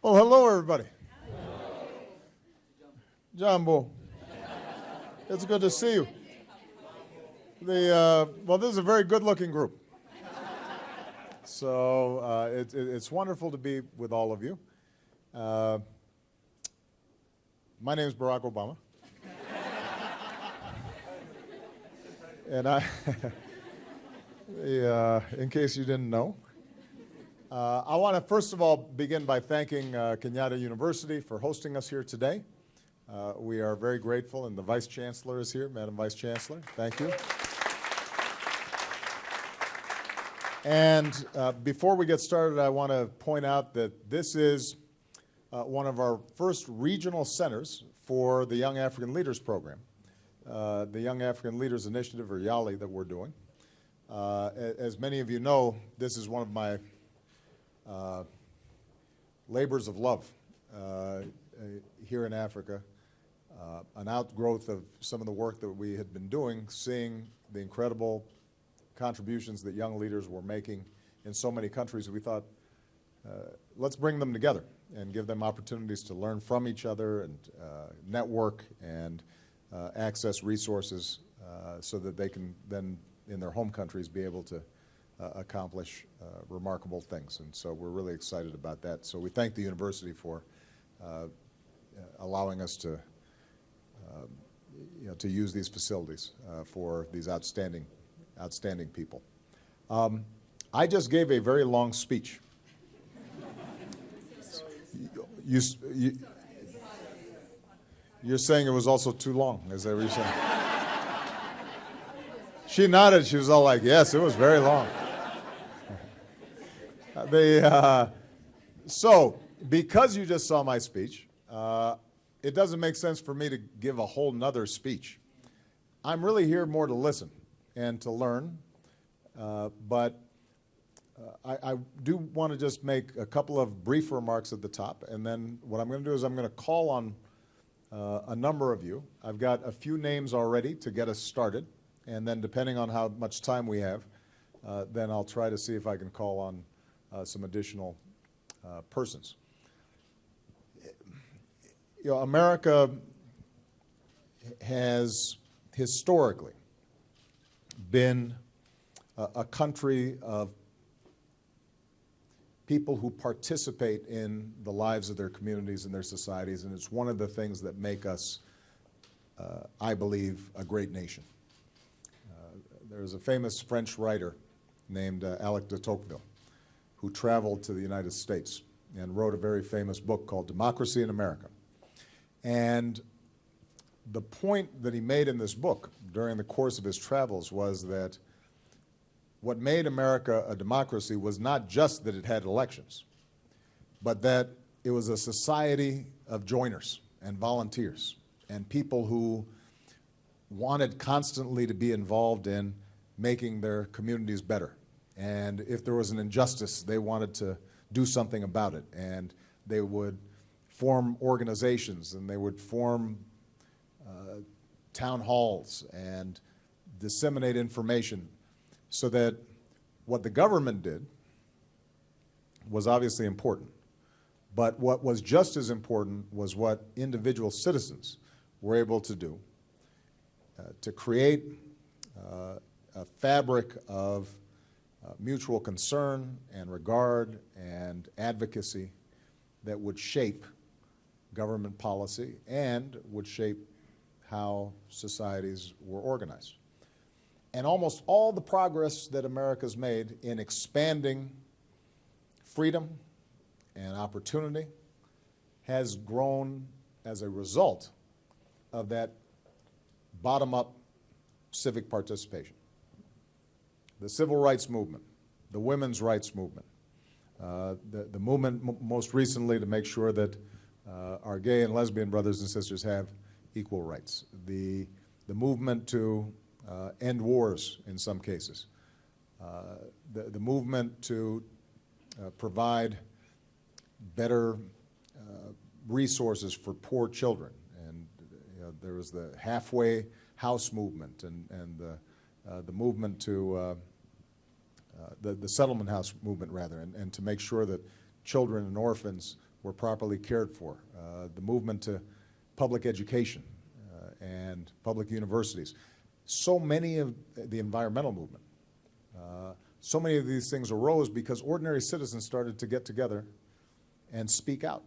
Well, hello, everybody. Jambo. It's good to see you. Well, this is a very good-looking group. So it's wonderful to be with all of you. My name is Barack Obama. And in case you didn't know, I want to first of all begin by thanking Kenyatta University for hosting us here today. We are very grateful, and the Vice Chancellor is here. Madam Vice Chancellor, thank you. And before we get started, I want to point out that this is one of our first regional centers for the Young African Leaders Program, the Young African Leaders Initiative, or YALI, that we're doing. As many of you know, this is one of my labors of love here in Africa, an outgrowth of some of the work that we had been doing, seeing the incredible contributions that young leaders were making in so many countries. We thought, let's bring them together and give them opportunities to learn from each other and network and access resources so that they can then, in their home countries, be able to accomplish remarkable things. And so we're really excited about that. So we thank the university for allowing us to use these facilities for these outstanding people. I just gave a very long speech. You're saying it was also too long, is that what you're saying? She nodded. She was all like, yes, it was very long. So, because you just saw my speech, it doesn't make sense for me to give a whole nother speech. I'm really here more to listen and to learn, but I do want to just make a couple of brief remarks at the top, and then what I'm going to do is I'm going to call on a number of you. I've got a few names already to get us started, and then depending on how much time we have, then I'll try to see if I can call on some additional persons. America has historically been a country of people who participate in the lives of their communities and their societies, and it's one of the things that make us, I believe, a great nation. There's a famous French writer named Alec de Tocqueville who traveled to the United States and wrote a very famous book called Democracy in America. And the point that he made in this book during the course of his travels was that what made America a democracy was not just that it had elections, but that it was a society of joiners and volunteers and people who wanted constantly to be involved in making their communities better. And if there was an injustice, they wanted to do something about it. And they would form organizations, and they would form town halls and disseminate information so that what the government did was obviously important. But what was just as important was what individual citizens were able to do to create a fabric of mutual concern and regard and advocacy that would shape government policy and would shape how societies were organized. And almost all the progress that America's made in expanding freedom and opportunity has grown as a result of that bottom-up civic participation. The civil rights movement, the women's rights movement, the movement most recently to make sure that our gay and lesbian brothers and sisters have equal rights, the movement to end wars in some cases, the movement to provide better resources for poor children. And there was the halfway house movement and the movement to the settlement house movement, rather, and to make sure that children and orphans were properly cared for, the movement to public education and public universities. So many of the environmental movement, so many of these things arose because ordinary citizens started to get together and speak out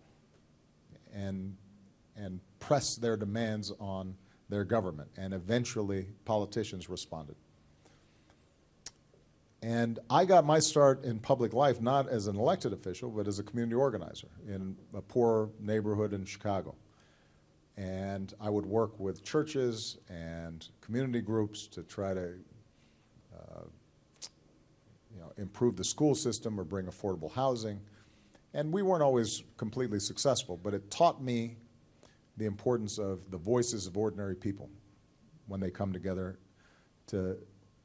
and press their demands on their government, and eventually politicians responded. And I got my start in public life not as an elected official, but as a community organizer in a poor neighborhood in Chicago. And I would work with churches and community groups to try to improve the school system or bring affordable housing. And we weren't always completely successful, but it taught me the importance of the voices of ordinary people when they come together to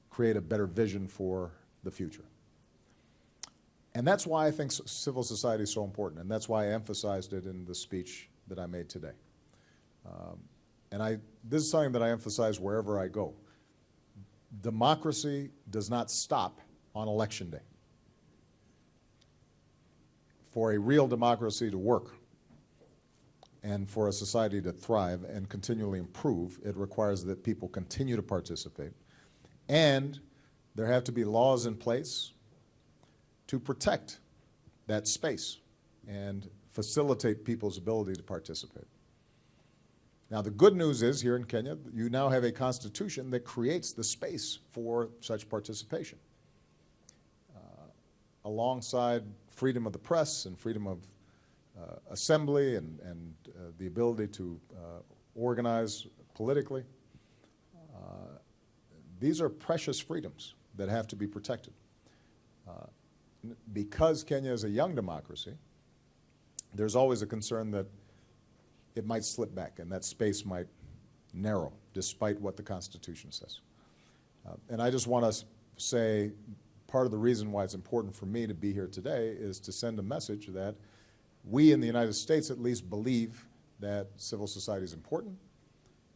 create a better vision for the future. And that's why I think civil society is so important, and that's why I emphasized it in the speech that I made today. This is something that I emphasize wherever I go. Democracy does not stop on Election Day. For a real democracy to work and for a society to thrive and continually improve, it requires that people continue to participate. And there have to be laws in place to protect that space and facilitate people's ability to participate. Now, the good news is here in Kenya, you now have a constitution that creates the space for such participation. Alongside freedom of the press and freedom of assembly and the ability to organize politically, these are precious freedoms that have to be protected. Because Kenya is a young democracy, there's always a concern that it might slip back and that space might narrow despite what the Constitution says. And I just want to say part of the reason why it's important for me to be here today is to send a message that we in the United States at least believe that civil society is important,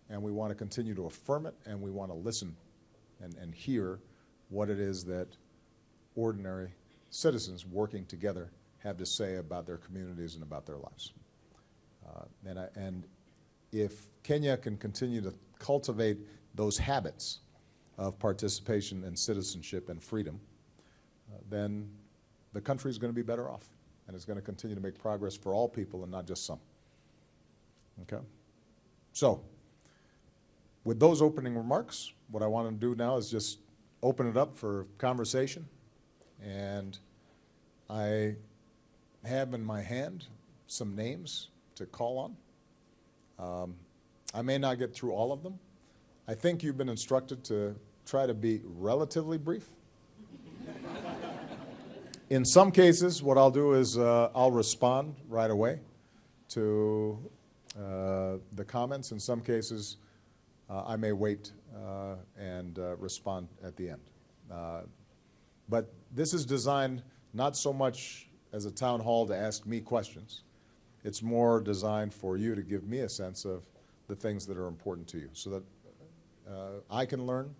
and we want to continue to affirm it, and we want to listen and hear what it is that ordinary citizens working together have to say about their communities and about their lives. And if Kenya can continue to cultivate those habits of participation and citizenship and freedom, then the country is going to be better off, and it's going to continue to make progress for all people and not just some. Okay? So, with those opening remarks, what I want to do now is just open it up for conversation. And I have in my hand some names to call on. I may not get through all of them. I think you've been instructed to try to be relatively brief. In some cases, what I'll do is I'll respond right away to the comments. In some cases, I may wait and respond at the end. But this is designed not so much as a town hall to ask me questions. It's more designed for you to give me a sense of the things that are important to you so that I can learn,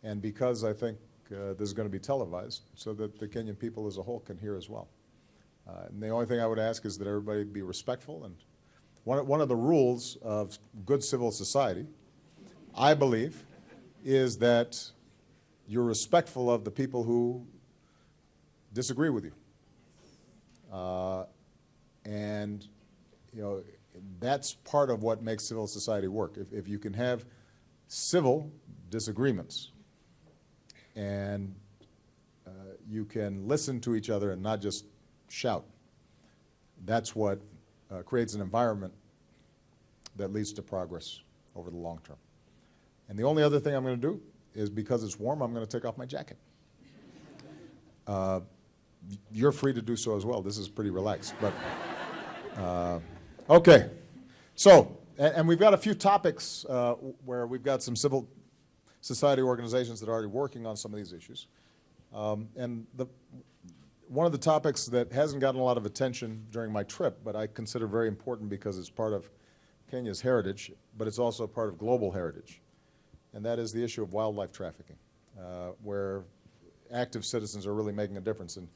and because I think this is going to be televised, so that the Kenyan people as a whole can hear as well. And the only thing I would ask is that everybody be respectful. And one of the rules of good civil society, I believe, is that you're respectful of the people who disagree with you. And that's part of what makes civil society work. If you can have civil disagreements and you can listen to each other and not just shout, that's what creates an environment that leads to progress over the long term. And the only other thing I'm going to do is, because it's warm, I'm going to take off my jacket. You're free to do so as well. This is pretty relaxed. But okay. So, and we've got a few topics where we've got some civil society organizations that are already working on some of these issues. And one of the topics that hasn't gotten a lot of attention during my trip, but I consider very important because it's part of Kenya's heritage, but it's also part of global heritage. And that is the issue of wildlife trafficking, where active citizens are really making a difference. And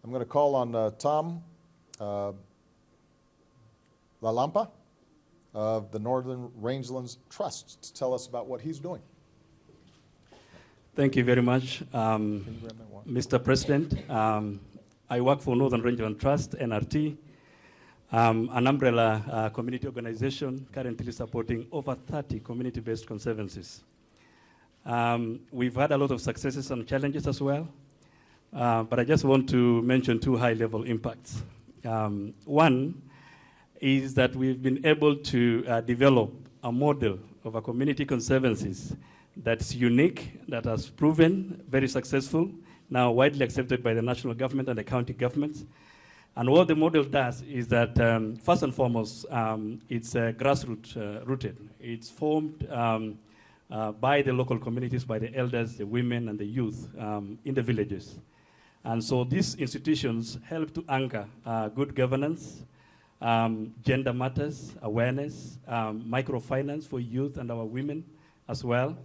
I'm going to call on Tom Lalampa of the Northern Rangelands Trust to tell us about what he's doing. Thank you very much, Mr. President. I work for Northern Rangeland Trust, NRT, an umbrella community organization currently supporting over 30 community-based conservancies. We've had a lot of successes and challenges as well, but I just want to mention two high-level impacts. One is that we've been able to develop a model of a community conservancies that's unique, that has proven very successful, now widely accepted by the national government and the county governments. And what the model does is that, first and foremost, it's grassroots rooted. It's formed by the local communities, by the elders, the women, and the youth in the villages. And so these institutions help to anchor good governance, gender matters, awareness, microfinance for youth and our women as well,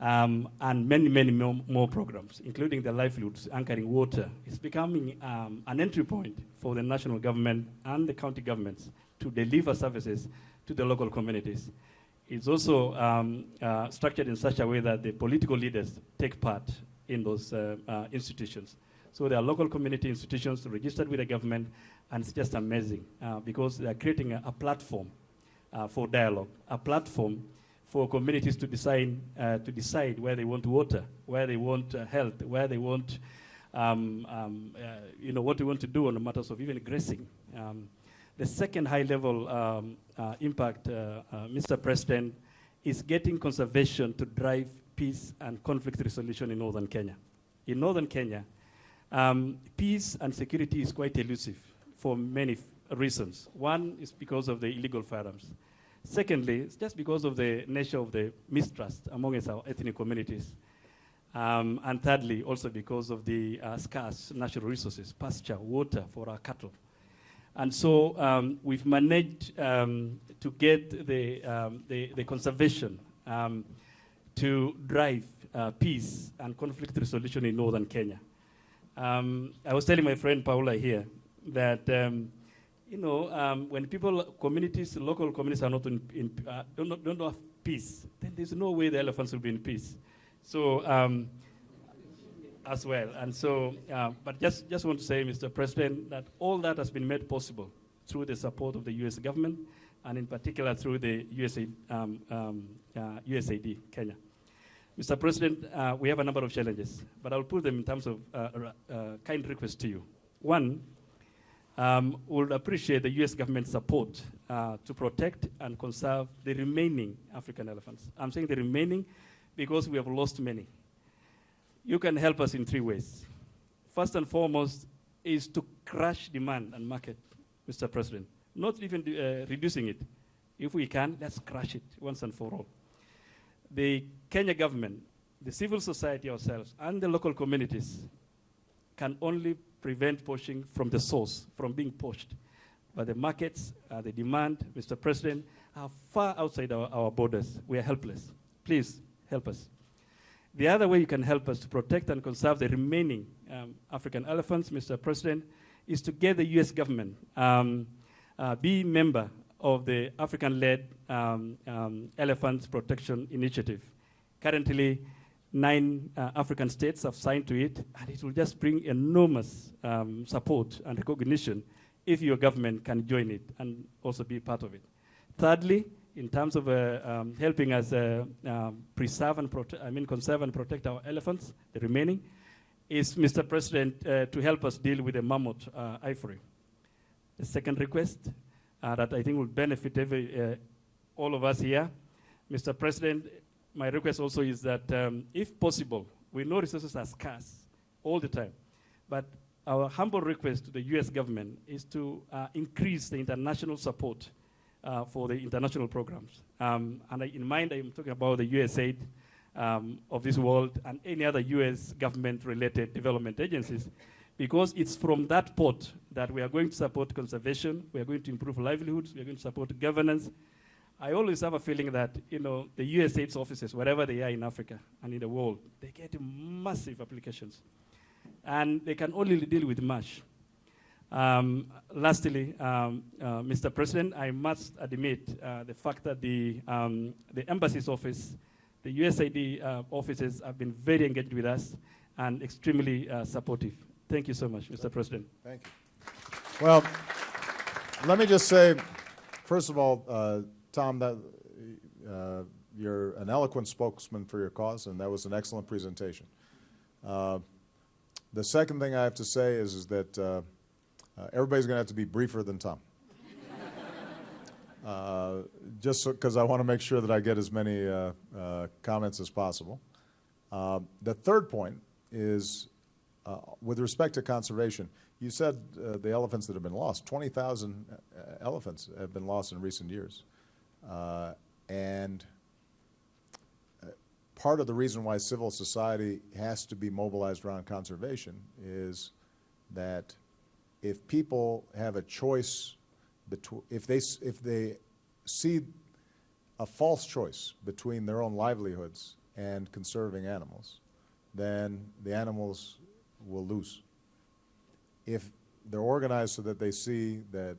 and many, many more programs, including the livelihoods, anchoring water. It's becoming an entry point for the national government and the county governments to deliver services to the local communities. It's also structured in such a way that the political leaders take part in those institutions. So there are local community institutions registered with the government, and it's just amazing because they are creating a platform for dialogue, a platform for communities to decide where they want water, where they want health, where they want, what they want to do on the matters of even grazing. The second high-level impact, Mr. President, is getting conservation to drive peace and conflict resolution in northern Kenya. In northern Kenya, peace and security is quite elusive for many reasons. One is because of the illegal firearms. Secondly, it's just because of the nature of the mistrust amongst our ethnic communities. And thirdly, also because of the scarce natural resources, pasture, water for our cattle. And so we've managed to get the conservation to drive peace and conflict resolution in northern Kenya. I was telling my friend Paula here that when communities, local communities are not don't have peace, then there's no way the elephants will be in peace. So as well, and so, but just want to say, Mr. President, that all that has been made possible through the support of the U.S. government, and in particular through the USAID Kenya. Mr. President, we have a number of challenges, but I'll put them in terms of kind request to you. One, would appreciate the U.S. government support to protect and conserve the remaining African elephants. I'm saying the remaining because we have lost many. You can help us in three ways. First and foremost is to crush demand and market, Mr. President, not even reducing it. If we can, let's crush it once and for all. The Kenya government, the civil society ourselves, and the local communities can only prevent poaching from the source, from being poached. But the markets, the demand, Mr. President, are far outside our borders. We are helpless. Please help us. The other way you can help us to protect and conserve the remaining African elephants, Mr. President, is to get the U.S. government be member of the African-led Elephants Protection Initiative. Currently, 9 African states have signed to it, and it will just bring enormous support and recognition if your government can join it and also be part of it. Thirdly, in terms of helping us conserve and protect our elephants, the remaining, is, Mr. President, to help us deal with the mammoth ivory. The second request that I think will benefit all of us here, Mr. President, my request also is that if possible, we know resources are scarce all the time, but our humble request to the U.S. government is to increase the international support for the international programs. And in mind, I'm talking about the USAID of this world and any other U.S. government-related development agencies, because it's from that pot that we are going to support conservation, we are going to improve livelihoods, we are going to support governance. I always have a feeling that, the USAID's offices, wherever they are in Africa and in the world, they get massive applications. And they can only deal with much. Lastly, Mr. President, I must admit the fact that the embassy's office, the USAID offices have been very engaged with us and extremely supportive. Thank you so much, Mr. President. Thank you. Well, let me just say, first of all, Tom, that you're an eloquent spokesman for your cause, and that was an excellent presentation. The second thing I have to say is that everybody's going to have to be briefer than Tom. Just because I want to make sure that I get as many comments as possible. The third point is, with respect to conservation, you said the elephants that have been lost, 20,000 elephants have been lost in recent years. And part of the reason why civil society has to be mobilized around conservation is that if people have a choice, if they see a false choice between their own livelihoods and conserving animals, then the animals will lose. If they're organized so that they see that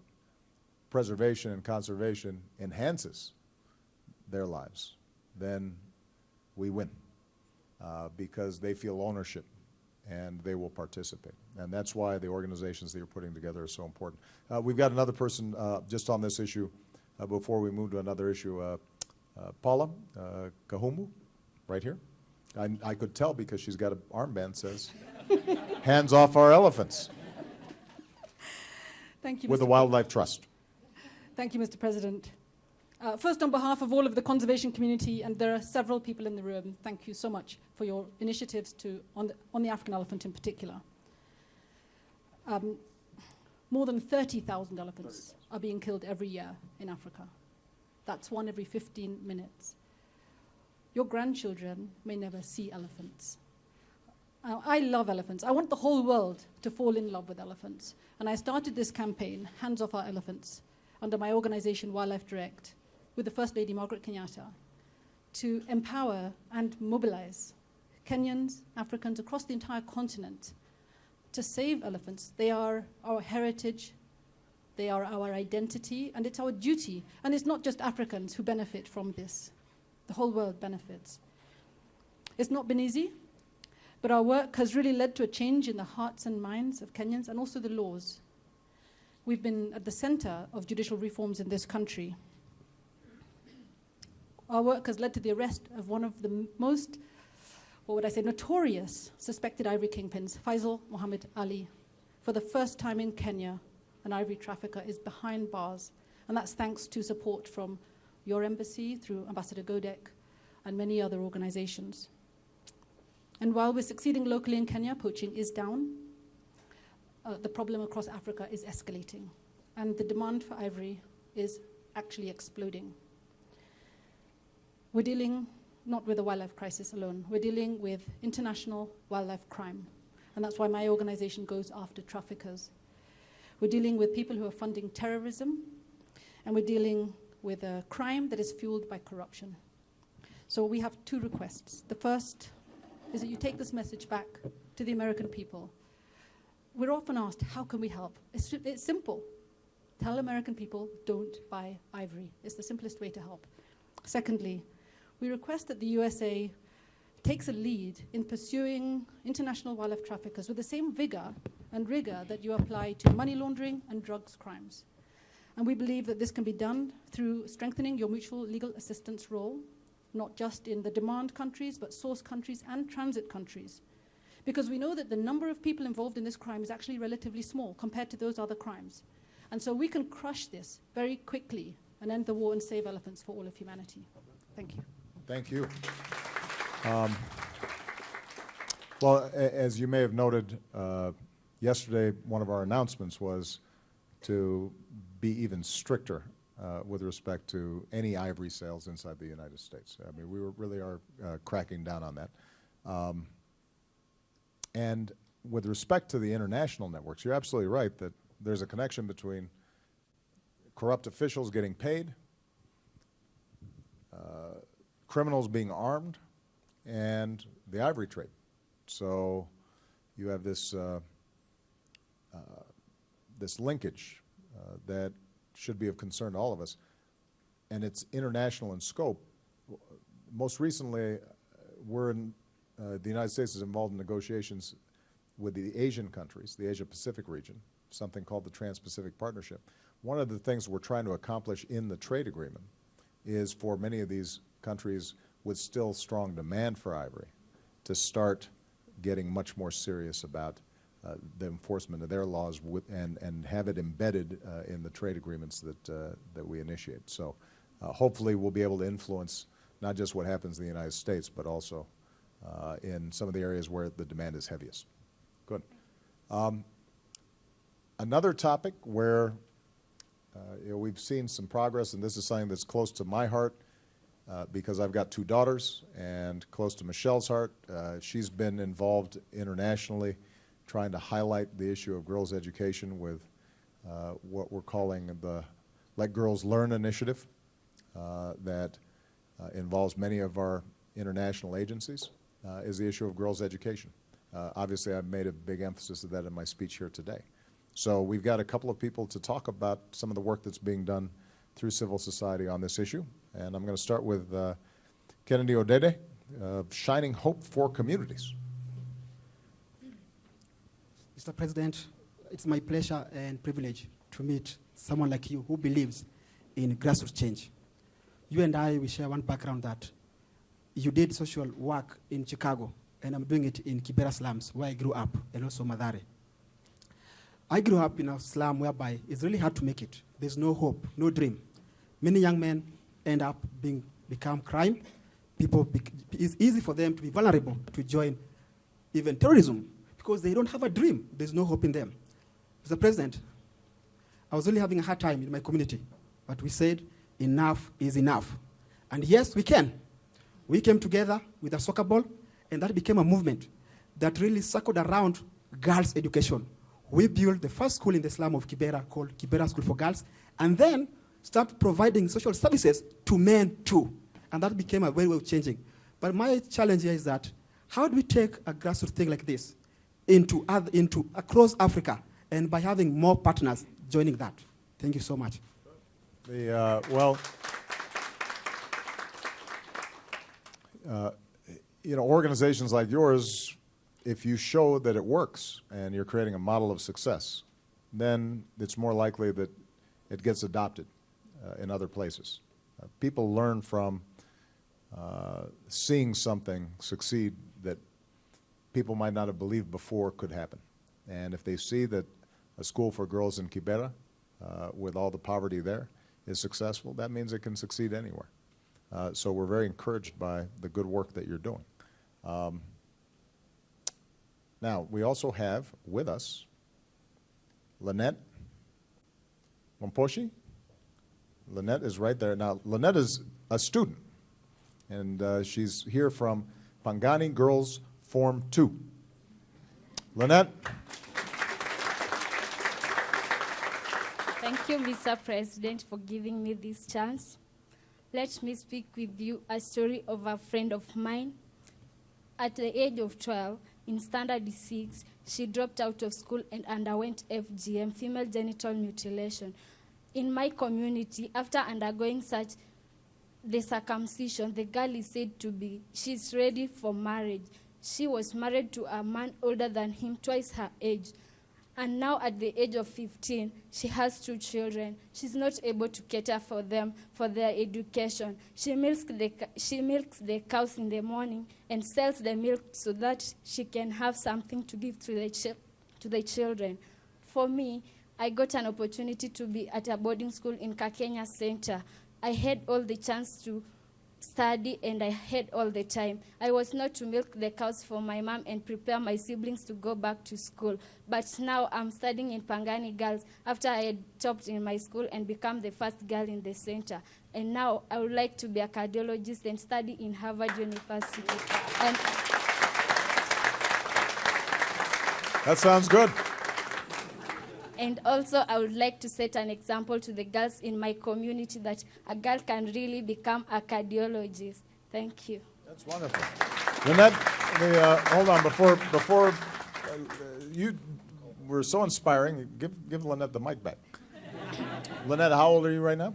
preservation and conservation enhances their lives, then we win because they feel ownership and they will participate. And that's why the organizations that you're putting together are so important. We've got another person just on this issue before we move to another issue. Paula Kahumu, right here. I could tell because she's got an armband that says, hands off our elephants. Thank you, With the Mr. Wildlife Trust. Thank you, Mr. President. First, on behalf of all of the conservation community, and there are several people in the room, thank you so much for your initiatives on the African elephant in particular. More than 30,000 elephants are being killed every year in Africa. That's one every 15 minutes. Your grandchildren may never see elephants. I love elephants. I want the whole world to fall in love with elephants. And I started this campaign, Hands Off Our Elephants, under my organization, Wildlife Direct, with the First Lady, Margaret Kenyatta, to empower and mobilize Kenyans, Africans across the entire continent to save elephants. They are our heritage, they are our identity, and it's our duty. And it's not just Africans who benefit from this. The whole world benefits. It's not been easy, but our work has really led to a change in the hearts and minds of Kenyans and also the laws. We've been at the center of judicial reforms in this country. Our work has led to the arrest of one of the most, what would I say, notorious suspected ivory kingpins, Faisal Mohammed Ali. For the first time in Kenya, an ivory trafficker is behind bars, and that's thanks to support from your embassy through Ambassador Godek and many other organizations. And while we're succeeding locally in Kenya, poaching is down. The problem across Africa is escalating, and the demand for ivory is actually exploding. We're dealing not with a wildlife crisis alone, we're dealing with international wildlife crime, and that's why my organization goes after traffickers. We're dealing with people who are funding terrorism, and we're dealing with a crime that is fueled by corruption. So we have two requests. The first is that you take this message back to the American people. We're often asked, how can we help? It's simple. Tell American people, don't buy ivory. It's the simplest way to help. Secondly, we request that the USA takes a lead in pursuing international wildlife traffickers with the same vigor and rigor that you apply to money laundering and drugs crimes. And we believe that this can be done through strengthening your mutual legal assistance role, not just in the demand countries, but source countries and transit countries. Because we know that the number of people involved in this crime is actually relatively small compared to those other crimes. And so we can crush this very quickly and end the war and save elephants for all of humanity. Thank you. Thank you. Well, as you may have noted, yesterday one of our announcements was to be even stricter with respect to any ivory sales inside the United States. I mean, we really are cracking down on that. And with respect to the international networks, you're absolutely right that there's a connection between corrupt officials getting paid, criminals being armed, and the ivory trade. So you have this this linkage that should be of concern to all of us, and it's international in scope. Most recently, the United States is involved in negotiations with the Asian countries, the Asia-Pacific region, something called the Trans-Pacific Partnership. One of the things we're trying to accomplish in the trade agreement is for many of these countries with still strong demand for ivory to start getting much more serious about the enforcement of their laws and have it embedded in the trade agreements that we initiate. So hopefully we'll be able to influence not just what happens in the United States, but also in some of the areas where the demand is heaviest. Good. Another topic where we've seen some progress, and this is something that's close to my heart because I've got two daughters, and close to Michelle's heart. She's been involved internationally trying to highlight the issue of girls' education with what we're calling the Let Girls Learn initiative that involves many of our international agencies, is the issue of girls' education. Obviously, I've made a big emphasis of that in my speech here today. So we've got a couple of people to talk about some of the work that's being done through civil society on this issue. And I'm going to start with Kennedy Odede, Shining Hope for Communities. Mr. President, it's my pleasure and privilege to meet someone like you who believes in grassroots change. You and I, we share one background that you did social work in Chicago, and I'm doing it in Kibera slums, where I grew up, and also Mathare. I grew up in a slum whereby it's really hard to make it. There's no hope, no dream. Many young men end up become crime. It's easy for them to be vulnerable to join even terrorism because they don't have a dream. There's no hope in them. Mr. President, I was really having a hard time in my community, but we said enough is enough. And yes, we can. We came together with a soccer ball, and that became a movement that really circled around girls' education. We built the first school in the slum of Kibera called Kibera School for Girls, and then started providing social services to men too. And that became a very well changing. But my challenge here is that how do we take a grassroots thing like this into across Africa, and by having more partners joining that? Thank you so much. Organizations like yours, if you show that it works and you're creating a model of success, then it's more likely that it gets adopted in other places. People learn from seeing something succeed that people might not have believed before could happen. And if they see that a school for girls in Kibera, with all the poverty there, is successful, that means it can succeed anywhere. So we're very encouraged by the good work that you're doing. Now, we also have with us Lynette Momposhi. Lynette is right there. Now, Lynette is a student, and she's here from Pangani Girls Form 2. Lynette. Thank you, Mr. President, for giving me this chance. Let me speak with you a story of a friend of mine. At the age of 12, in Standard 6, she dropped out of school and underwent FGM, female genital mutilation. In my community, after undergoing the circumcision, the girl is said to be, she's ready for marriage. She was married to a man older than him, twice her age. And now at the age of 15, she has 2 children. She's not able to cater for them, for their education. She milks the cows in the morning and sells the milk so that she can have something to give to the children. For me, I got an opportunity to be at a boarding school in Kakenya Center. I had all the chance to study, and I had all the time. I was not to milk the cows for my mom and prepare my siblings to go back to school. But now I'm studying in Pangani Girls after I had topped in my school and become the first girl in the center. And now I would like to be a cardiologist and study in Harvard University. And That sounds good. And also, I would like to set an example to the girls in my community that a girl can really become a cardiologist. Thank you. That's wonderful. Lynette, hold on, before you were so inspiring. Give Lynette the mic back. Lynette, how old are you right now?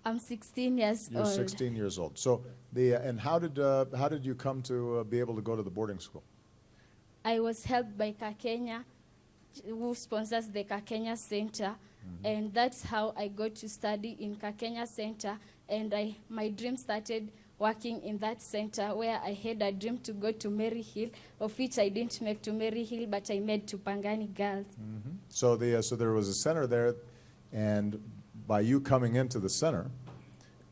I'm 16 years You're old. 16 years old. So and how did you come to be able to go to the boarding school? I was helped by Kakenya, who sponsors the Kakenya Center, and that's how I got to study in Kakenya Center. And my dream started working in that center, where I had a dream to go to Mary Hill, of which I didn't make to Mary Hill, but I made to Pangani Girls. So so there was a center there, and by you coming into the center,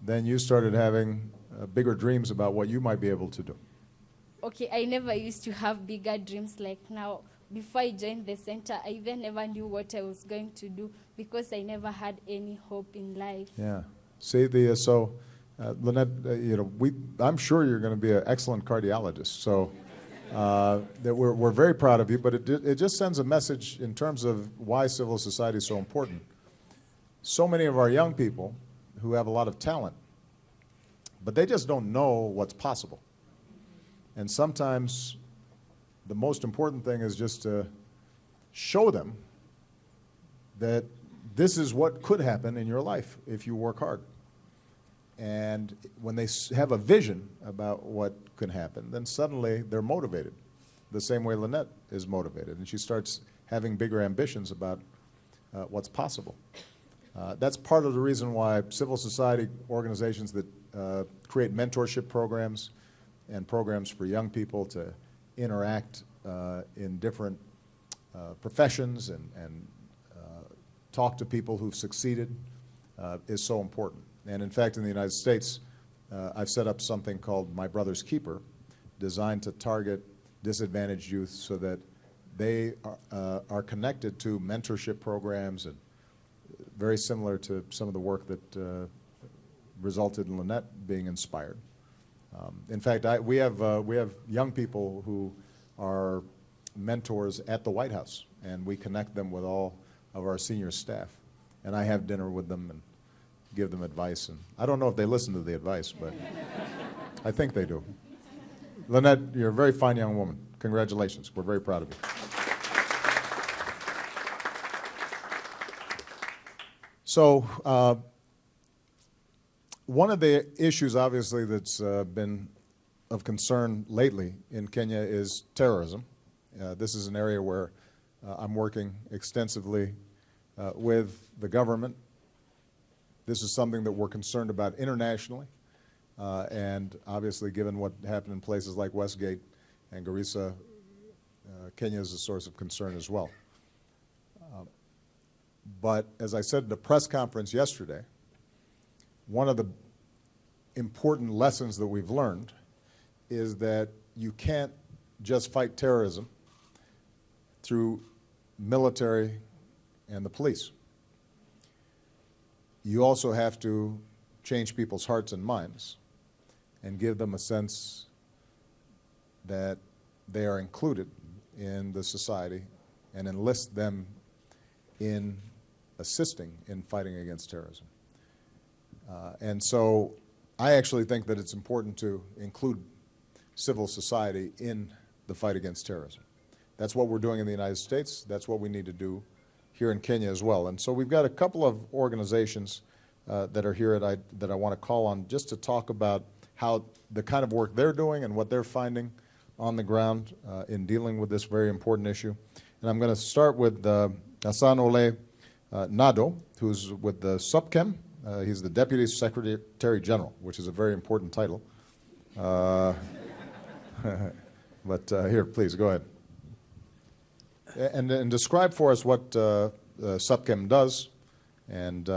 then you started having bigger dreams about what you might be able to do. Okay, I never used to have bigger dreams like now. Before I joined the center, I even never knew what I was going to do because I never had any hope in life. Yeah. See, Lynette, I'm sure you're going to be an excellent cardiologist. So that we're very proud of you, but it just sends a message in terms of why civil society is so important. So many of our young people who have a lot of talent, but they just don't know what's possible. And sometimes the most important thing is just to show them that this is what could happen in your life if you work hard. And when they have a vision about what could happen, then suddenly they're motivated, the same way Lynette is motivated. And she starts having bigger ambitions about what's possible. That's part of the reason why civil society organizations that create mentorship programs and programs for young people to interact in different professions and talk to people who've succeeded is so important. And in fact, in the United States, I've set up something called My Brother's Keeper, designed to target disadvantaged youth so that they are connected to mentorship programs, and very similar to some of the work that resulted in Lynette being inspired. In fact, we have young people who are mentors at the White House, and we connect them with all of our senior staff. And I have dinner with them and give them advice. And I don't know if they listen to the advice, but I think they do. Lynette, you're a very fine young woman. Congratulations. We're very proud of you. So one of the issues, obviously, that's been of concern lately in Kenya is terrorism. This is an area where I'm working extensively with the government. This is something that we're concerned about internationally, and obviously, given what happened in places like Westgate and Garissa, Kenya is a source of concern as well. But as I said at the press conference yesterday, one of the important lessons that we've learned is that you can't just fight terrorism through military and the police. You also have to change people's hearts and minds and give them a sense that they are included in the society and enlist them in assisting in fighting against terrorism. And so I actually think that it's important to include civil society in the fight against terrorism. That's what we're doing in the United States. That's what we need to do here in Kenya as well. And so we've got a couple of organizations that are here that I want to call on just to talk about how the kind of work they're doing and what they're finding on the ground in dealing with this very important issue. And I'm going to start with Hassan Ole Nado, who's with the SUPKEM. He's the Deputy Secretary General, which is a very important title. But here, please, go ahead. And describe for us what SUPKEM does, and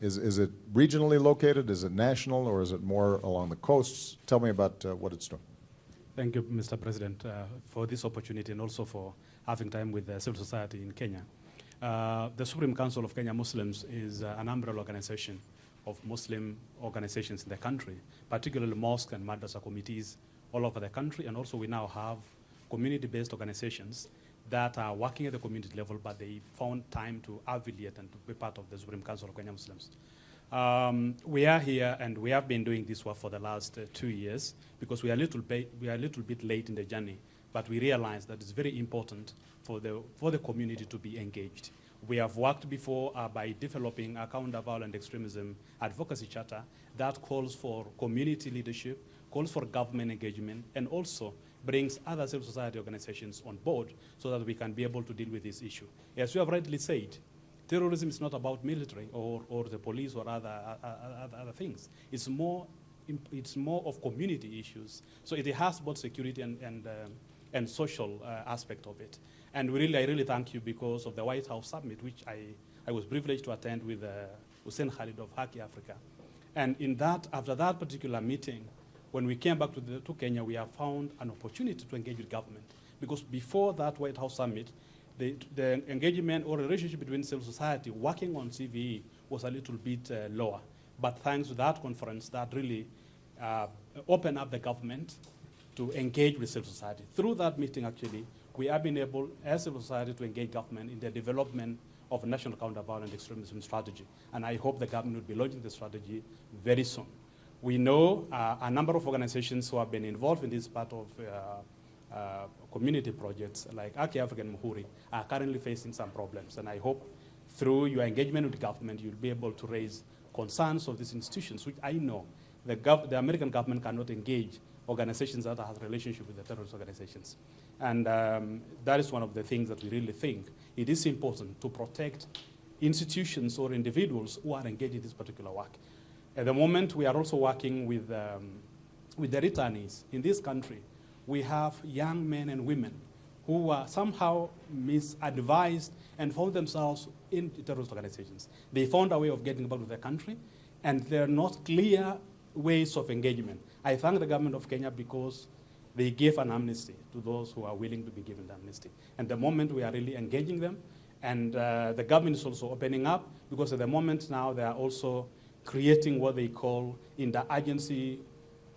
is it regionally located, is it national, or is it more along the coasts? Tell me about what it's doing. Thank you, Mr. President, for this opportunity and also for having time with civil society in Kenya. The Supreme Council of Kenya Muslims is an umbrella organization of Muslim organizations in the country, particularly mosque and madrasa committees all over the country, and also we now have community-based organizations that are working at the community level, but they found time to affiliate and to be part of the Supreme Council of Kenya Muslims. We are here, and we have been doing this work for the last 2 years because we are a little bit late in the journey but we realize that it's very important for the community to be engaged. We have worked before by developing a counter-violent extremism advocacy charter that calls for community leadership, calls for government engagement, and also brings other civil society organizations on board so that we can be able to deal with this issue. As you have rightly said, terrorism is not about military or the police or other things. It's more of community issues. So it has both security and social aspect of it. And I really thank you because of the White House Summit, which I was privileged to attend with Hussein Khalid of Haki Africa. And after that particular meeting, when we came back to Kenya, we have found an opportunity to engage with government. Because before that White House Summit, the engagement or relationship between civil society working on CVE was a little bit lower. But thanks to that conference, that really opened up the government to engage with civil society. Through that meeting, actually, we have been able, as civil society, to engage government in the development of a national counter-violent extremism strategy. And I hope the government will be launching the strategy very soon. We know a number of organizations who have been involved in this part of community projects, like Haki Africa and Muhuri, are currently facing some problems. And I hope through your engagement with government, you'll be able to raise concerns of these institutions, which I know the American government cannot engage organizations that have a relationship with the terrorist organizations. And that is one of the things that we really think it is important to protect institutions or individuals who are engaged in this particular work. At the moment, we are also working with the returnees. In this country, we have young men and women who are somehow misadvised and found themselves in terrorist organizations. They found a way of getting back to their country, and there are not clear ways of engagement. I thank the government of Kenya because they gave an amnesty to those who are willing to be given the amnesty. And the moment we are really engaging them, and the government is also opening up, because at the moment now they are also creating what they call interagency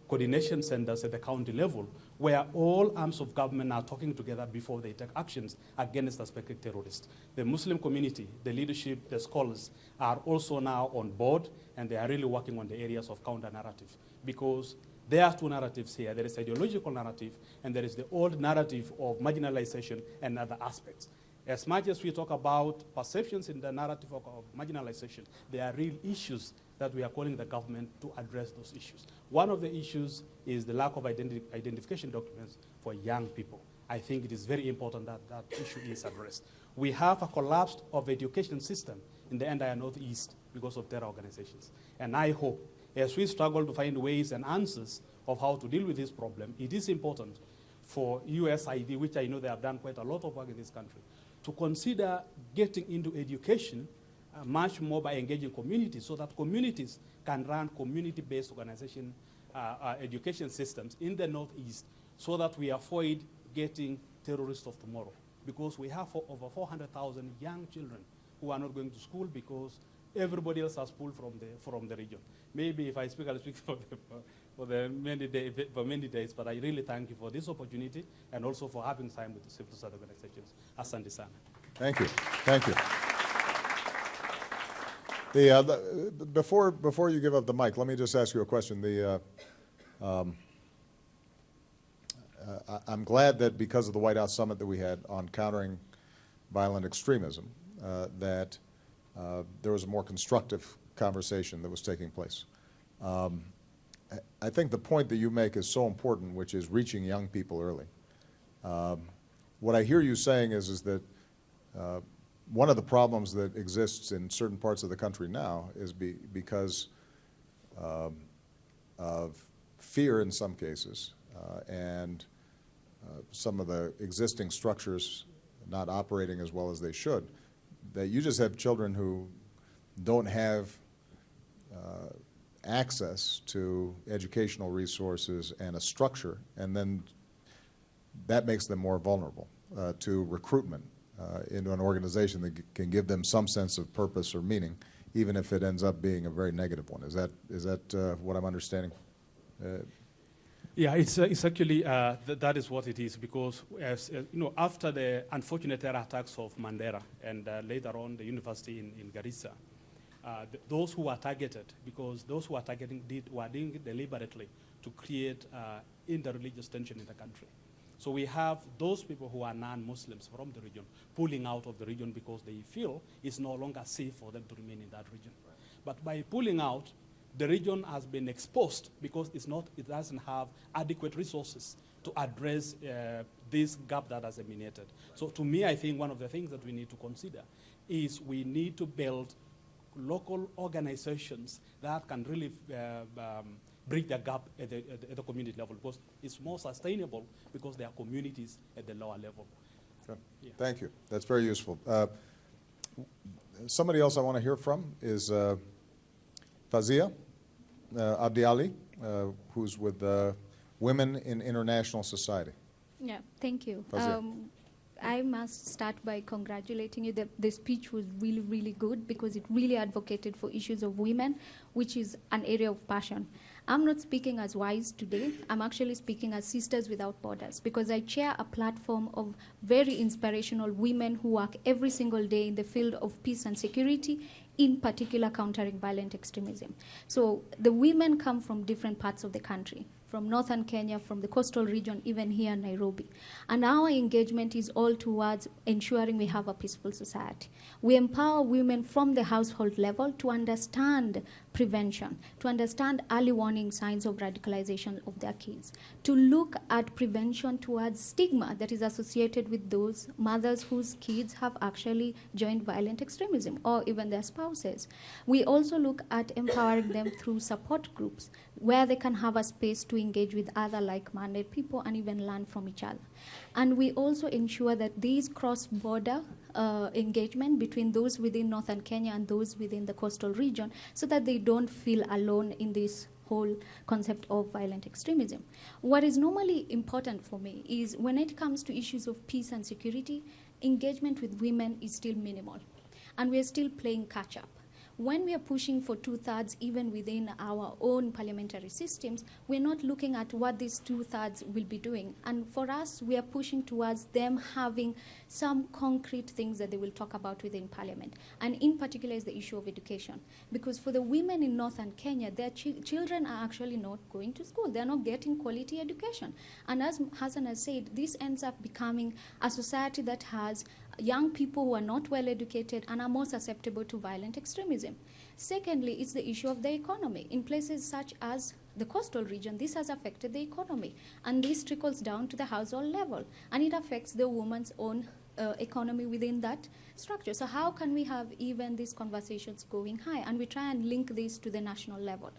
coordination centers at the county level, where all arms of government are talking together before they take actions against suspected terrorists. The Muslim community, the leadership, the scholars are also now on board, and they are really working on the areas of counter-narrative, because there are two narratives here. There is ideological narrative, and there is the old narrative of marginalization and other aspects. As much as we talk about perceptions in the narrative of marginalization, there are real issues that we are calling the government to address those issues. One of the issues is the lack of identification documents for young people. I think it is very important that that issue is addressed. We have a collapse of the education system in the entire Northeast because of terror organizations. And I hope, as we struggle to find ways and answers of how to deal with this problem, it is important for USAID, which I know they have done quite a lot of work in this country, to consider getting into education much more by engaging communities, so that communities can run community-based organization education systems in the Northeast, so that we avoid getting terrorists of tomorrow. Because we have over 400,000 young children who are not going to school because everybody else has pulled from the region. Maybe if I speak, I'll speak for many days, but I really thank you for this opportunity and also for having time with the civil society organizations. Asante sana. Thank you. Thank you. Before you give up the mic, let me just ask you a question. I'm glad that because of the White House summit that we had on countering violent extremism, that there was a more constructive conversation that was taking place. I think the point that you make is so important, which is reaching young people early. What I hear you saying is that one of the problems that exists in certain parts of the country now is because of fear in some cases, and some of the existing structures not operating as well as they should, that you just have children who don't have access to educational resources and a structure, and then that makes them more vulnerable to recruitment into an organization that can give them some sense of purpose or meaning, even if it ends up being a very negative one. Is that what I'm understanding? Yeah, it's actually, that is what it is, because as, after the unfortunate terror attacks of Mandera and later on the university in Garissa, those who were targeted, because those who were targeting were doing it deliberately to create interreligious tension in the country. So we have those people who are non-Muslims from the region pulling out of the region because they feel it's no longer safe for them to remain in that region. But by pulling out, the region has been exposed because it doesn't have adequate resources to address this gap that has emanated. So to me, I think one of the things that we need to consider is we need to build local organizations that can really bridge the gap at the community level, because it's more sustainable because there are communities at the lower level. Okay. Yeah. Thank you. That's very useful. Somebody else I want to hear from is Fazia Abdi Ali, who's with Women in International Society. Yeah, thank you. Fazia. I must start by congratulating you. The speech was really, really good because it really advocated for issues of women, which is an area of passion. I'm not speaking as wives today. I'm actually speaking as Sisters Without Borders, because I chair a platform of very inspirational women who work every single day in the field of peace and security, in particular countering violent extremism. So the women come from different parts of the country, from northern Kenya, from the coastal region, even here in Nairobi. And our engagement is all towards ensuring we have a peaceful society. We empower women from the household level to understand prevention, to understand early warning signs of radicalization of their kids, to look at prevention towards stigma that is associated with those mothers whose kids have actually joined violent extremism, or even their spouses. We also look at empowering them through support groups where they can have a space to engage with other like-minded people and even learn from each other. And we also ensure that these cross-border engagement between those within northern Kenya and those within the coastal region, so that they don't feel alone in this whole concept of violent extremism. What is normally important for me is when it comes to issues of peace and security, engagement with women is still minimal, and we are still playing catch-up. When we are pushing for 2/3 even within our own parliamentary systems, we're not looking at what these 2/3 will be doing. And for us, we are pushing towards them having some concrete things that they will talk about within parliament. And in particular is the issue of education. Because for the women in northern Kenya, their children are actually not going to school. They're not getting quality education. And as Hassan has said, this ends up becoming a society that has young people who are not well educated and are more susceptible to violent extremism. Secondly, it's the issue of the economy. In places such as the coastal region, this has affected the economy, and this trickles down to the household level, and it affects the woman's own economy within that structure. So how can we have even these conversations going high? And we try and link this to the national level.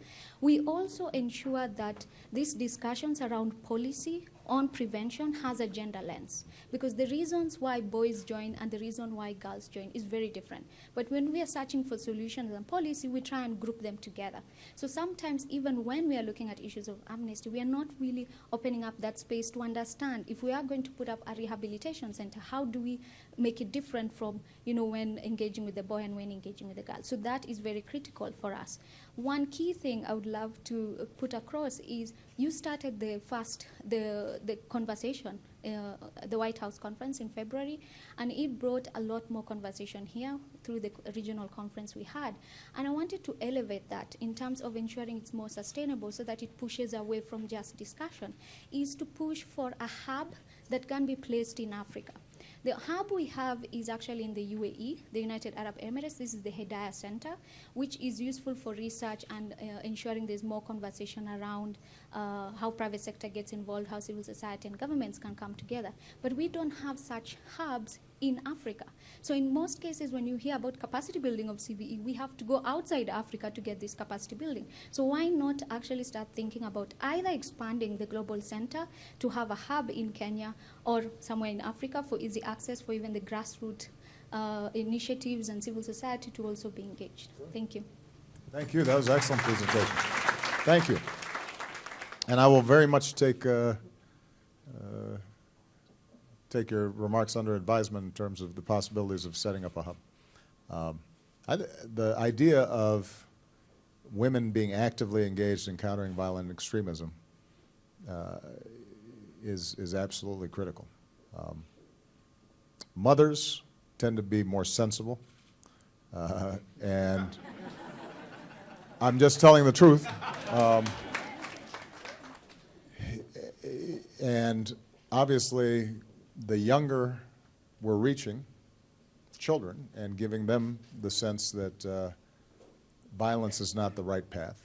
We also ensure that these discussions around policy on prevention has a gender lens, because the reasons why boys join and the reason why girls join is very different. But when we are searching for solutions and policy, we try and group them together. So sometimes even when we are looking at issues of amnesty, we are not really opening up that space to understand if we are going to put up a rehabilitation center, how do we make it different from, when engaging with the boy and when engaging with the girl. So that is very critical for us. One key thing I would love to put across is you started the conversation, the White House conference in February, and it brought a lot more conversation here through the regional conference we had. And I wanted to elevate that in terms of ensuring it's more sustainable so that it pushes away from just discussion, is to push for a hub that can be placed in Africa. The hub we have is actually in the UAE, the United Arab Emirates. This is the Hidayah Center, which is useful for research and ensuring there's more conversation around how private sector gets involved, how civil society and governments can come together. But we don't have such hubs in Africa. So in most cases, when you hear about capacity building of CVE, we have to go outside Africa to get this capacity building. So why not actually start thinking about either expanding the global center to have a hub in Kenya or somewhere in Africa for easy access for even the grassroots initiatives and civil society to also be engaged. Thank you. Thank you. That was an excellent presentation. Thank you. And I will very much take your remarks under advisement in terms of the possibilities of setting up a hub. The idea of women being actively engaged in countering violent extremism is absolutely critical. Mothers tend to be more sensible, and I'm just telling the truth. And obviously, the younger we're reaching, children, and giving them the sense that violence is not the right path.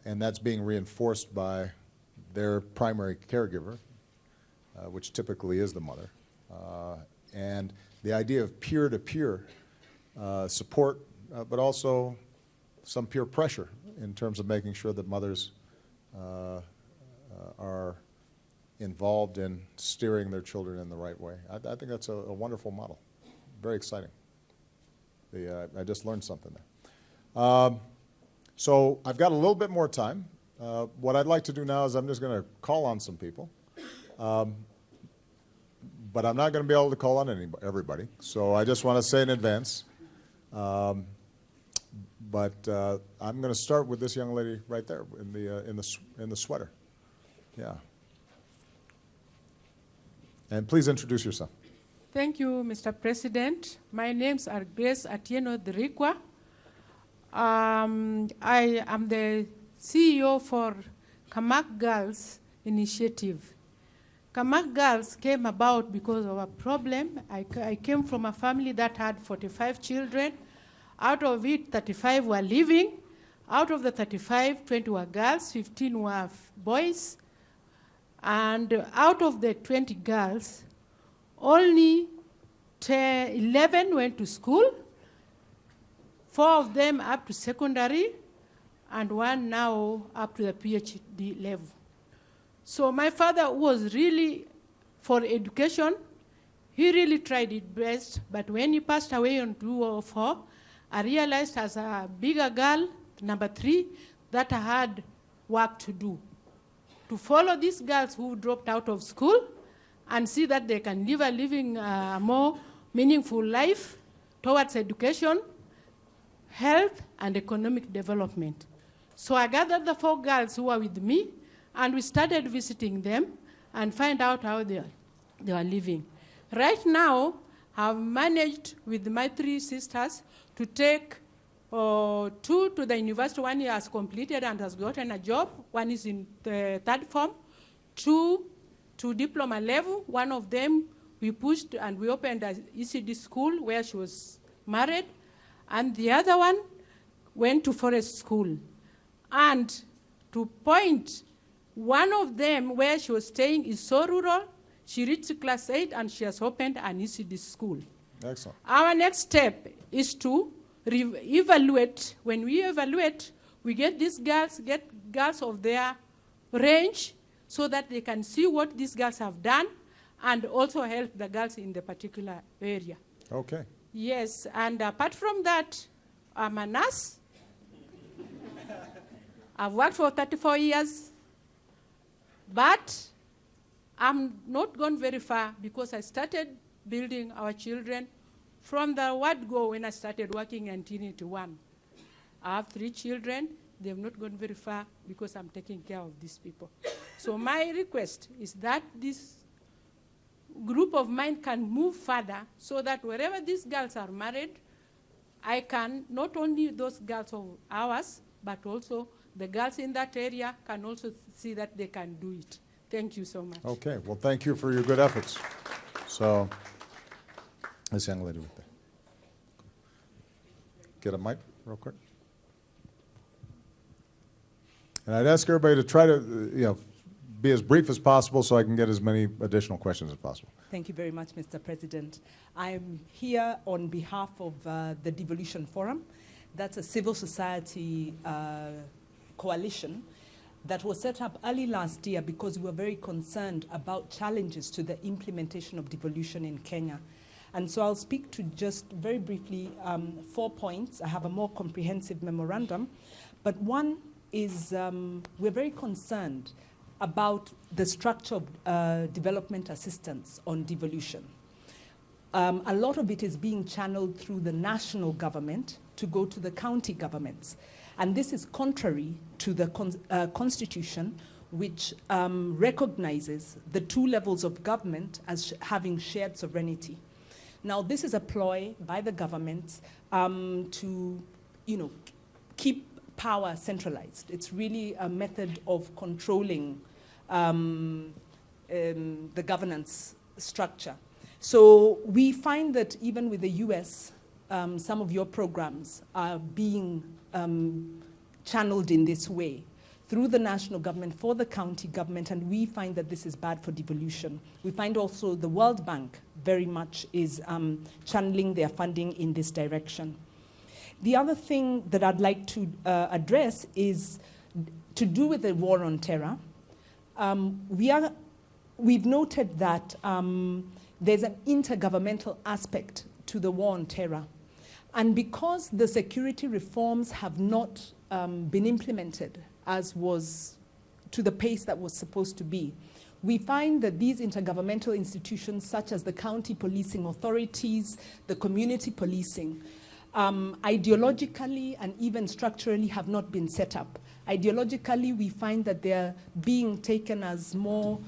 And that's being reinforced by their primary caregiver, which typically is the mother. And the idea of peer-to-peer support, but also some peer pressure in terms of making sure that mothers are involved in steering their children in the right way. I think that's a wonderful model. Very exciting. I just learned something there. So I've got a little bit more time. What I'd like to do now is I'm just going to call on some people. But I'm not going to be able to call on everybody. So I just want to say in advance. But I'm going to start with this young lady right there in the sweater. Yeah. And please introduce yourself. Thank you, Mr. President. My names are Grace Atieno Dirikwa. I am the CEO for Kamak Girls Initiative. Kamak Girls came about because of a problem. I came from a family that had 45 children. Out of it, 35 were living. Out of the 35, 20 were girls, 15 were boys. And out of the 20 girls, only 11 went to school, 4 of them up to secondary, and 1 now up to the PhD level. So my father was really for education. He really tried his best, but when he passed away on 2004, I realized as a bigger girl, number 3, that I had work to do. To follow these girls who dropped out of school and see that they can live a more meaningful life towards education, health, and economic development. So I gathered the 4 girls who were with me, and we started visiting them and find out how they are living. Right now, I've managed with my 3 sisters to take 2 to the university. 1 has completed and has gotten a job. 1 is in the 3rd form. 2 to diploma level. 1 of them we pushed and we opened an ECD school where she was married. And the other one went to forest school. And to point, 1 of them where she was staying is so rural. She reached class 8 and she has opened an ECD school. Excellent. Our next step is to evaluate. When we evaluate, we get girls of their range so that they can see what these girls have done and also help the girls in the particular area. Okay. Yes, and apart from that, I'm a nurse. I've worked for 34 years, but I'm not gone very far because I started building our children from the word go when I started working in 1981. I have 3 children. They've not gone very far because I'm taking care of these people. So my request is that this group of mine can move further so that wherever these girls are married, I can, not only those girls of ours, but also the girls in that area can also see that they can do it. Thank you so much. Okay. Well, thank you for your good efforts. So, this young lady right there. Get a mic real quick. And I'd ask everybody to try to, be as brief as possible so I can get as many additional questions as possible. Thank you very much, Mr. President. I'm here on behalf of the Devolution Forum. That's a civil society coalition that was set up early last year because we were very concerned about challenges to the implementation of devolution in Kenya. And so I'll speak to just very briefly 4 points. I have a more comprehensive memorandum, but one is we're very concerned about the structure of development assistance on devolution. A lot of it is being channeled through the national government to go to the county governments. And this is contrary to the Constitution, which recognizes the 2 levels of government as having shared sovereignty. Now, this is a ploy by the government to, keep power centralized. It's really a method of controlling the governance structure. So we find that even with the US, some of your programs are being channeled in this way through the national government for the county government, and we find that this is bad for devolution. We find also the World Bank very much is channeling their funding in this direction. The other thing that I'd like to address is to do with the war on terror. We've noted that there's an intergovernmental aspect to the war on terror. And because the security reforms have not been implemented as was to the pace that was supposed to be, we find that these intergovernmental institutions, such as the county policing authorities, the community policing, ideologically and even structurally have not been set up. Ideologically, we find that they're being taken as more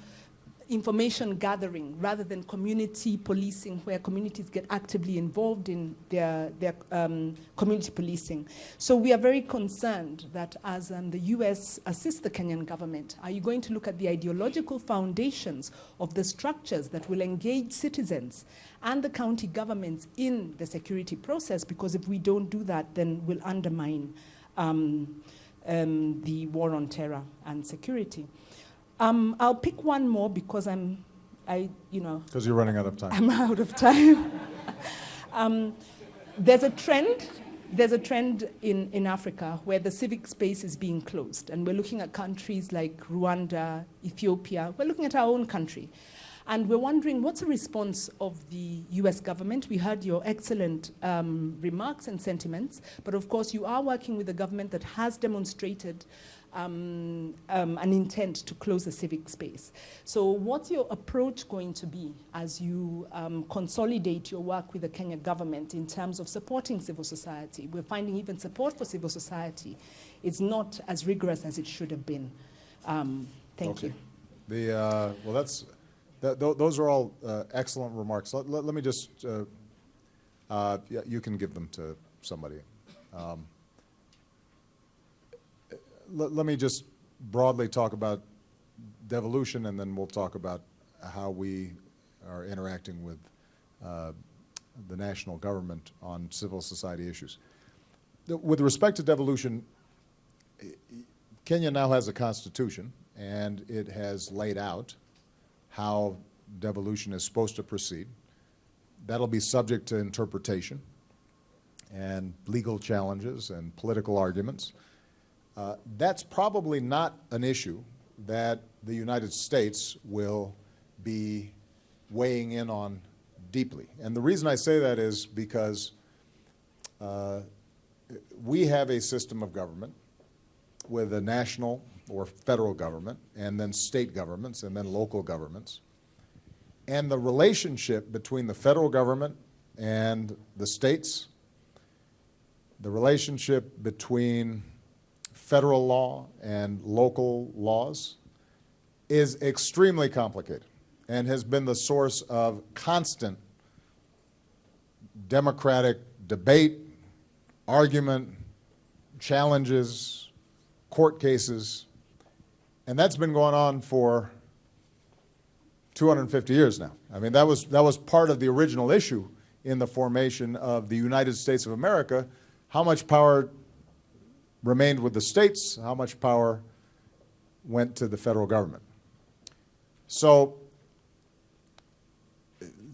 information gathering rather than community policing, where communities get actively involved in their community policing. So we are very concerned that as the US assists the Kenyan government, are you going to look at the ideological foundations of the structures that will engage citizens and the county governments in the security process? Because if we don't do that, then we'll undermine the war on terror and security. I'll pick one more because Because you're running out of time. I'm out of time. There's a trend in Africa where the civic space is being closed, and we're looking at countries like Rwanda, Ethiopia. We're looking at our own country, and we're wondering what's the response of the US government. We heard your excellent remarks and sentiments, but of course you are working with a government that has demonstrated an intent to close the civic space. So what's your approach going to be as you consolidate your work with the Kenya government in terms of supporting civil society? We're finding even support for civil society is not as rigorous as it should have been. Thank you. Those are all excellent remarks. Let me just, you can give them to somebody. Let me just broadly talk about devolution, and then we'll talk about how we are interacting with the national government on civil society issues. With respect to devolution, Kenya now has a constitution, and it has laid out how devolution is supposed to proceed. That'll be subject to interpretation and legal challenges and political arguments. That's probably not an issue that the United States will be weighing in on deeply. And the reason I say that is because we have a system of government with a national or federal government, and then state governments, and then local governments. And the relationship between the federal government and the states, the relationship between federal law and local laws is extremely complicated and has been the source of constant democratic debate, argument, challenges, court cases, and that's been going on for 250 years now. I mean, that was part of the original issue in the formation of the United States of America. How much power remained with the states, how much power went to the federal government. So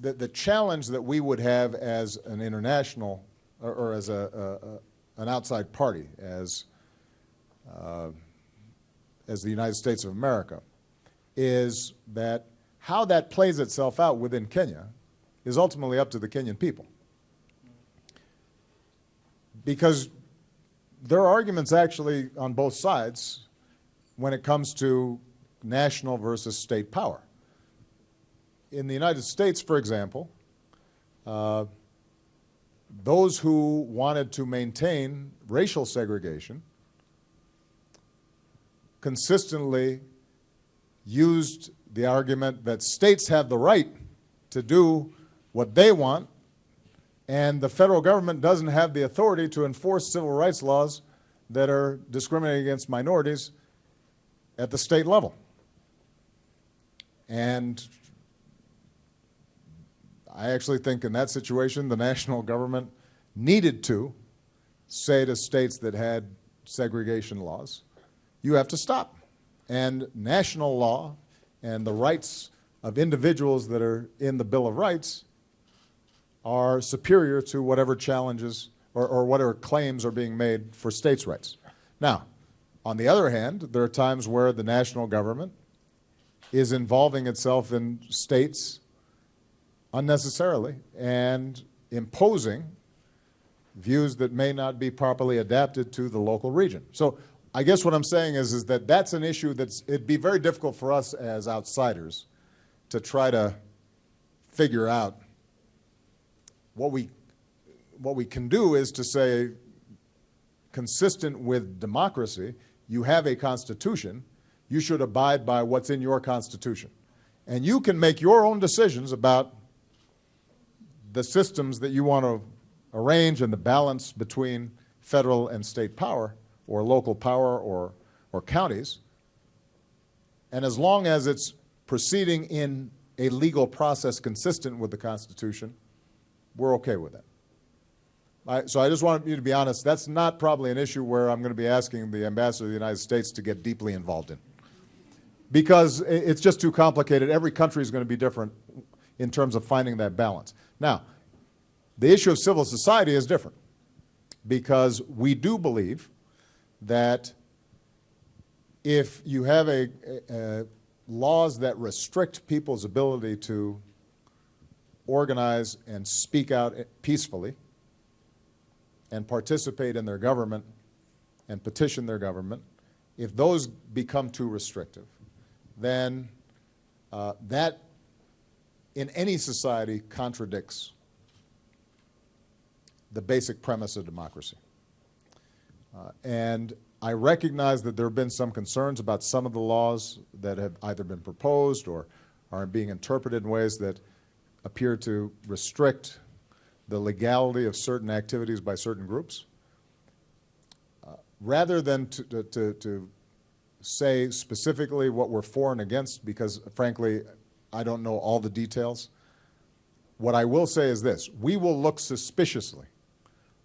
the challenge that we would have as an international, or as an outside party, as the United States of America, is that how that plays itself out within Kenya is ultimately up to the Kenyan people. Because there are arguments actually on both sides when it comes to national versus state power. In the United States, for example, those who wanted to maintain racial segregation consistently used the argument that states have the right to do what they want, and the federal government doesn't have the authority to enforce civil rights laws that are discriminating against minorities at the state level. And I actually think in that situation, the national government needed to say to states that had segregation laws, you have to stop. And national law and the rights of individuals that are in the Bill of Rights are superior to whatever challenges or whatever claims are being made for states' rights. Now, on the other hand, there are times where the national government is involving itself in states unnecessarily and imposing views that may not be properly adapted to the local region. So I guess what I'm saying is that that's an issue it'd be very difficult for us as outsiders to try to figure out. What we can do is to say, consistent with democracy, you have a constitution, you should abide by what's in your constitution. And you can make your own decisions about the systems that you want to arrange and the balance between federal and state power or local power or counties. And as long as it's proceeding in a legal process consistent with the Constitution, we're okay with that. So I just want you to be honest, that's not probably an issue where I'm going to be asking the Ambassador of the United States to get deeply involved in. Because it's just too complicated. Every country is going to be different in terms of finding that balance. Now, the issue of civil society is different because we do believe that if you have laws that restrict people's ability to organize and speak out peacefully and participate in their government and petition their government, if those become too restrictive, then that in any society contradicts the basic premise of democracy. And I recognize that there have been some concerns about some of the laws that have either been proposed or are being interpreted in ways that appear to restrict the legality of certain activities by certain groups. Rather than to say specifically what we're for and against, because frankly, I don't know all the details, what I will say is this: we will look suspiciously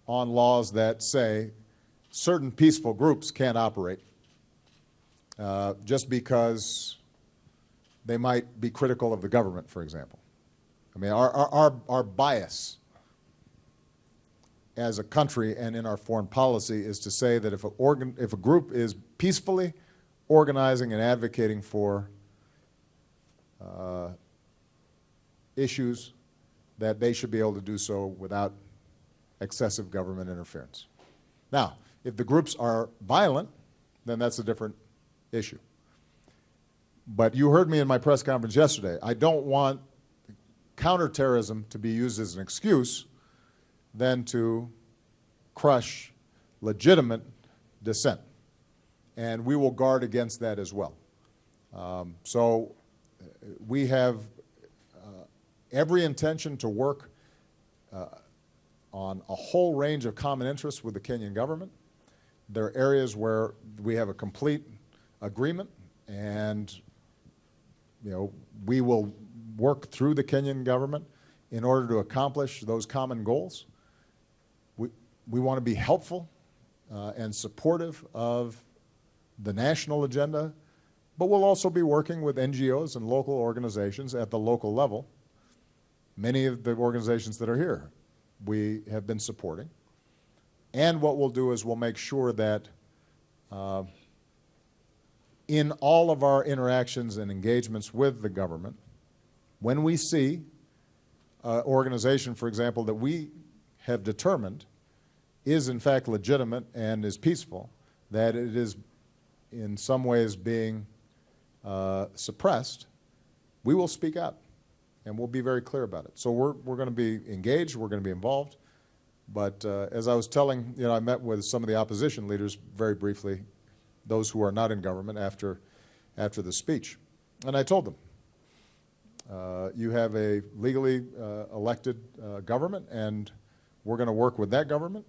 on laws that say certain peaceful groups can't operate just because they might be critical of the government, for example. I mean, our bias as a country and in our foreign policy is to say that if a group is peacefully organizing and advocating for issues, that they should be able to do so without excessive government interference. Now, if the groups are violent, then that's a different issue. But you heard me in my press conference yesterday. I don't want counterterrorism to be used as an excuse then to crush legitimate dissent. And we will guard against that as well. So we have every intention to work on a whole range of common interests with the Kenyan government. There are areas where we have a complete agreement, and we will work through the Kenyan government in order to accomplish those common goals. We want to be helpful and supportive of the national agenda, but we'll also be working with NGOs and local organizations at the local level. Many of the organizations that are here we have been supporting. And what we'll do is we'll make sure that in all of our interactions and engagements with the government, when we see an organization, for example, that we have determined is in fact legitimate and is peaceful, that it is in some ways being suppressed, we will speak out and we'll be very clear about it. So we're going to be engaged, we're going to be involved, but as I was telling, I met with some of the opposition leaders very briefly, those who are not in government after the speech, and I told them, you have a legally elected government, and we're going to work with that government,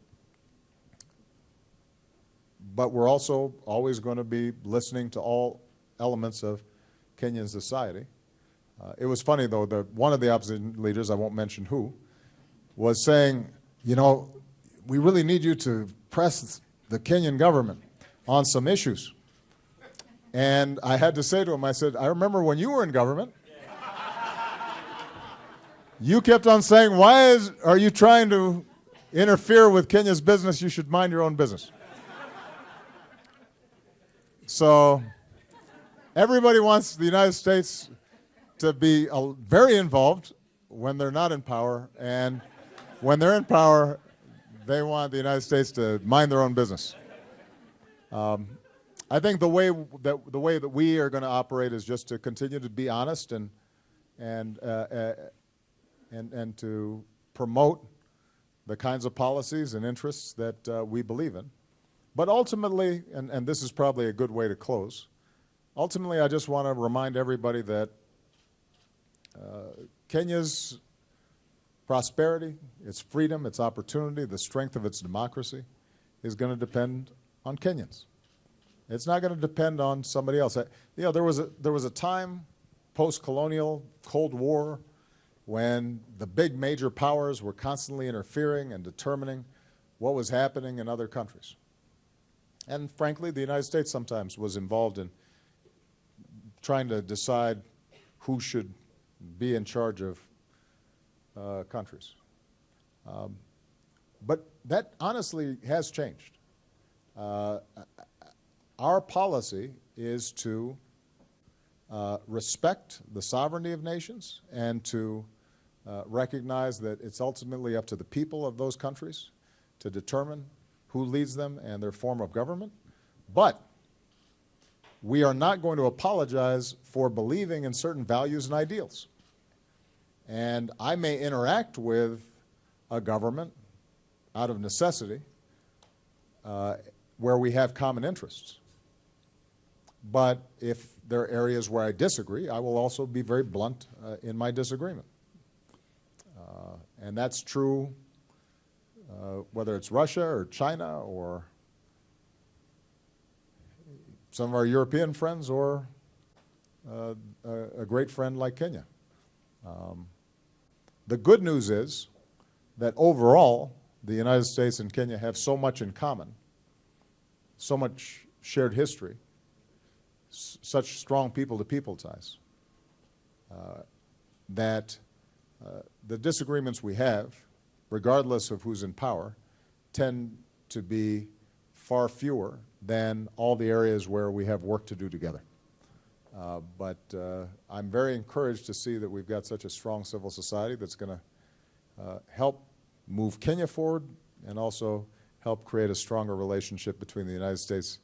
but we're also always going to be listening to all elements of Kenyan society. It was funny, though, that one of the opposition leaders, I won't mention who, was saying, you know, we really need you to press the Kenyan government on some issues. And I had to say to him, I said, I remember when you were in government, you kept on saying, are you trying to interfere with Kenya's business? You should mind your own business. So everybody wants the United States to be very involved when they're not in power, and when they're in power, they want the United States to mind their own business. I think the way that we are going to operate is just to continue to be honest and to promote the kinds of policies and interests that we believe in. But ultimately, and this is probably a good way to close, ultimately I just want to remind everybody that Kenya's prosperity, its freedom, its opportunity, the strength of its democracy is going to depend on Kenyans. It's not going to depend on somebody else. You know, there was a time post-colonial Cold War when the big major powers were constantly interfering and determining what was happening in other countries. And frankly, the United States sometimes was involved in trying to decide who should be in charge of countries. But that honestly has changed. Our policy is to respect the sovereignty of nations and to recognize that it's ultimately up to the people of those countries to determine who leads them and their form of government. But we are not going to apologize for believing in certain values and ideals. And I may interact with a government out of necessity where we have common interests. But if there are areas where I disagree, I will also be very blunt in my disagreement. And that's true whether it's Russia or China or some of our European friends or a great friend like Kenya. The good news is that overall, the United States and Kenya have so much in common, so much shared history, such strong people-to-people ties, that the disagreements we have, regardless of who's in power, tend to be far fewer than all the areas where we have work to do together. But I'm very encouraged to see that we've got such a strong civil society that's going to help move Kenya forward and also help create a stronger relationship between the United States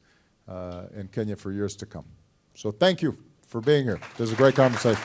and Kenya for years to come. So thank you for being here. This is a great conversation.